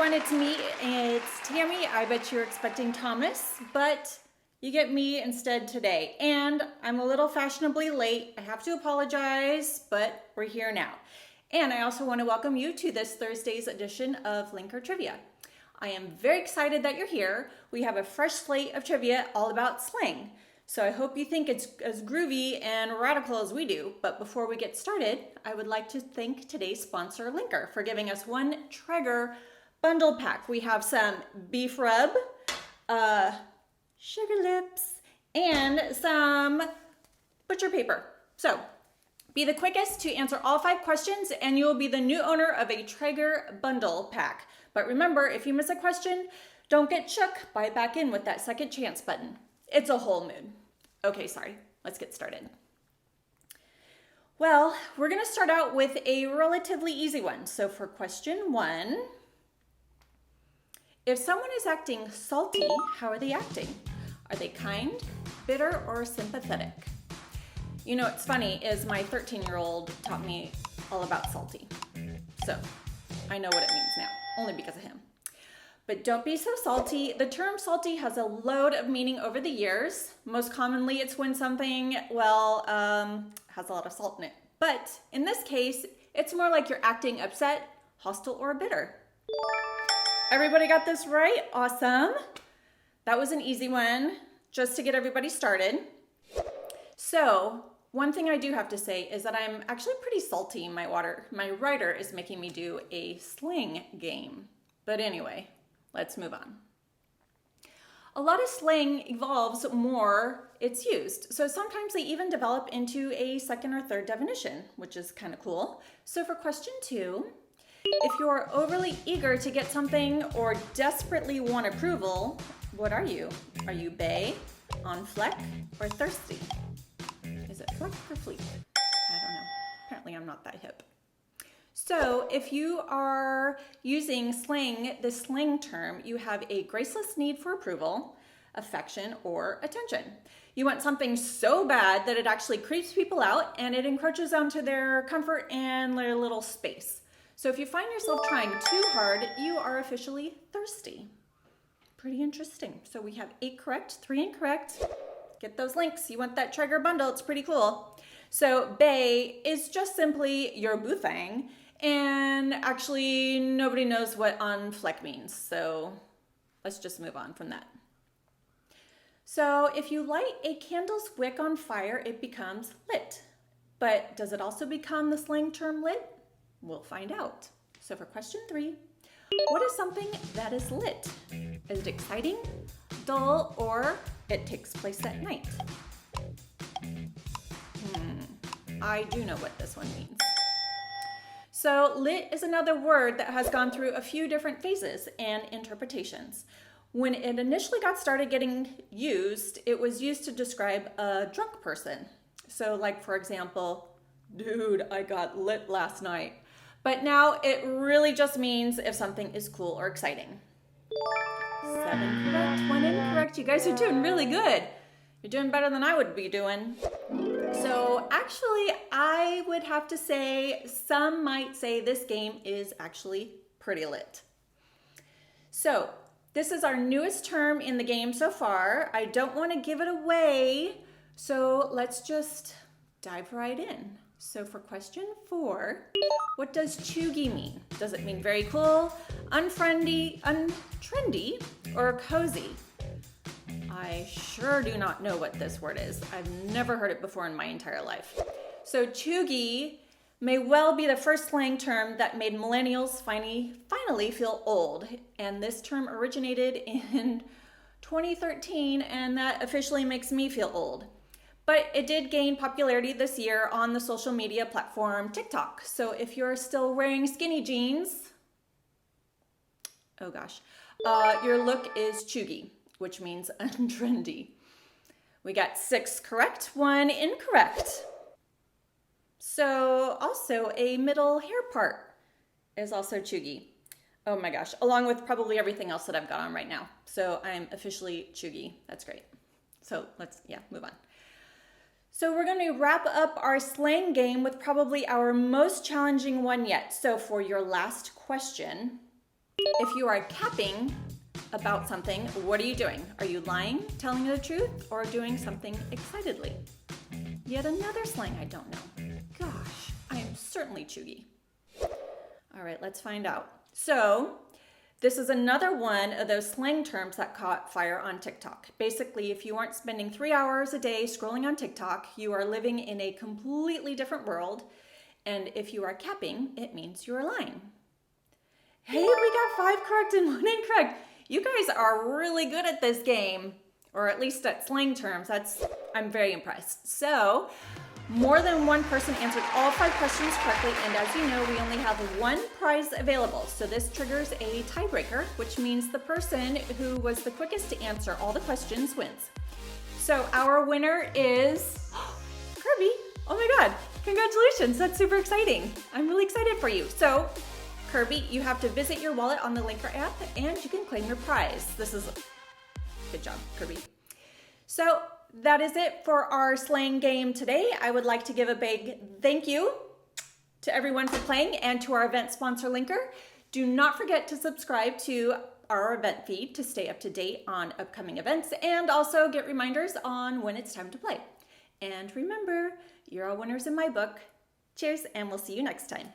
everyone, it's me. It's Tammy. I bet you're expecting Thomas, but you get me instead today. And I'm a little fashionably late. I have to apologize, but we're here now. And I also want to welcome you to this Thursday's edition of Slang Trivia. I am very excited that you're here. We have a fresh slate of trivia all about slang. So I hope you think it's as groovy and radical as we do. But before we get started, I would like to thank today's sponsor, Linker, for giving us one Traeger bundle pack. We have some beef rub, sugar lips, and some butcher paper. So be the quickest to answer all 5 questions, and you will be the new owner of a Traeger bundle pack. But remember, if you miss a question, don't get shook. Buy back in with that second chance button. It's a whole mood. Okay, sorry. Let's get started. Well, we're going to start out with a relatively easy one. So for question 1, if someone is acting salty, how are they acting? Are they kind, bitter, or sympathetic? You know, what's funny is my 13-year-old taught me all about salty. So I know what it means now, only because of him. But don't be so salty. The term salty has a load of meaning over the years. Most commonly, it's when something, has a lot of salt in it. But in this case, it's more like you're acting upset, hostile, or bitter. Everybody got this right? Awesome. That was an easy one, just to get everybody started. So one thing I do have to say is that I'm actually pretty salty. My writer is making me do a slang game. But anyway, let's move on. A lot of slang evolves more it's used. So sometimes they even develop into a second or third definition, which is kind of cool. So for question 2, if you're overly eager to get something or desperately want approval, what are you? Are you bae, on fleck, or thirsty? Is it fleck or fleek? I don't know. Apparently I'm not that hip. So if you are using slang, the slang term, you have a graceless need for approval, affection, or attention. You want something so bad that it actually creeps people out and it encroaches onto their comfort and their little space. So if you find yourself trying too hard, you are officially thirsty. Pretty interesting. So we have 8 correct, 3 incorrect. Get those links. You want that Traeger bundle. It's pretty cool. So bae is just simply your boothang. And actually, nobody knows what on fleck means. So let's just move on from that. So if you light a candle's wick on fire, it becomes lit. But does it also become the slang term lit? We'll find out. So for question 3, what is something that is lit? Is it exciting, dull, or it takes place at night? I do know what this one means. So lit is another word that has gone through a few different phases and interpretations. When it initially got started getting used, it was used to describe a drunk person. So like, for example, dude, I got lit last night. But now it really just means if something is cool or exciting. 7 correct, 1 incorrect. You guys are doing really good. You're doing better than I would be doing. So actually, I would have to say, some might say this game is actually pretty lit. So this is our newest term in the game so far. I don't want to give it away, so let's just dive right in. So for question 4, what does cheugy mean? Does it mean very cool, unfriendly, untrendy, or cozy? I sure do not know what this word is. I've never heard it before in my entire life. So cheugy may well be the first slang term that made millennials finally feel old. And this term originated in 2013, and that officially makes me feel old. But it did gain popularity this year on the social media platform TikTok. So if you're still wearing skinny jeans, oh gosh, your look is cheugy, which means untrendy. We got 6 correct, 1 incorrect. So also a middle hair part is also cheugy. Oh my gosh, along with probably everything else that I've got on right now. So I'm officially cheugy. That's great. So let's, move on. So we're going to wrap up our slang game with probably our most challenging one yet. So for your last question, If you are capping about something, what are you doing? Are you lying, telling the truth, or doing something excitedly? Yet another slang I don't know. Gosh, I am certainly chuggy. All right, let's find out. So, this is another one of those slang terms that caught fire on TikTok. Basically, if you aren't spending 3 hours a day scrolling on TikTok, you are living in a completely different world. And if you are capping, it means you are lying. Hey, we got 5 correct and 1 incorrect. You guys are really good at this game, or at least at slang terms. I'm very impressed. So, more than one person answered all 5 questions correctly, and as you know, we only have 1 prize available. So this triggers a tiebreaker, which means the person who was the quickest to answer all the questions wins. So our winner is Kirby. Oh my God, congratulations, that's super exciting. I'm really excited for you. So Kirby, you have to visit your wallet on the Linker app and you can claim your prize. Good job, Kirby. So that is it for our slang game today. I would like to give a big thank you to everyone for playing and to our event sponsor Linker. Do not forget to subscribe to our event feed to stay up to date on upcoming events and also get reminders on when it's time to play. And remember, you're all winners in my book. Cheers, and we'll see you next time.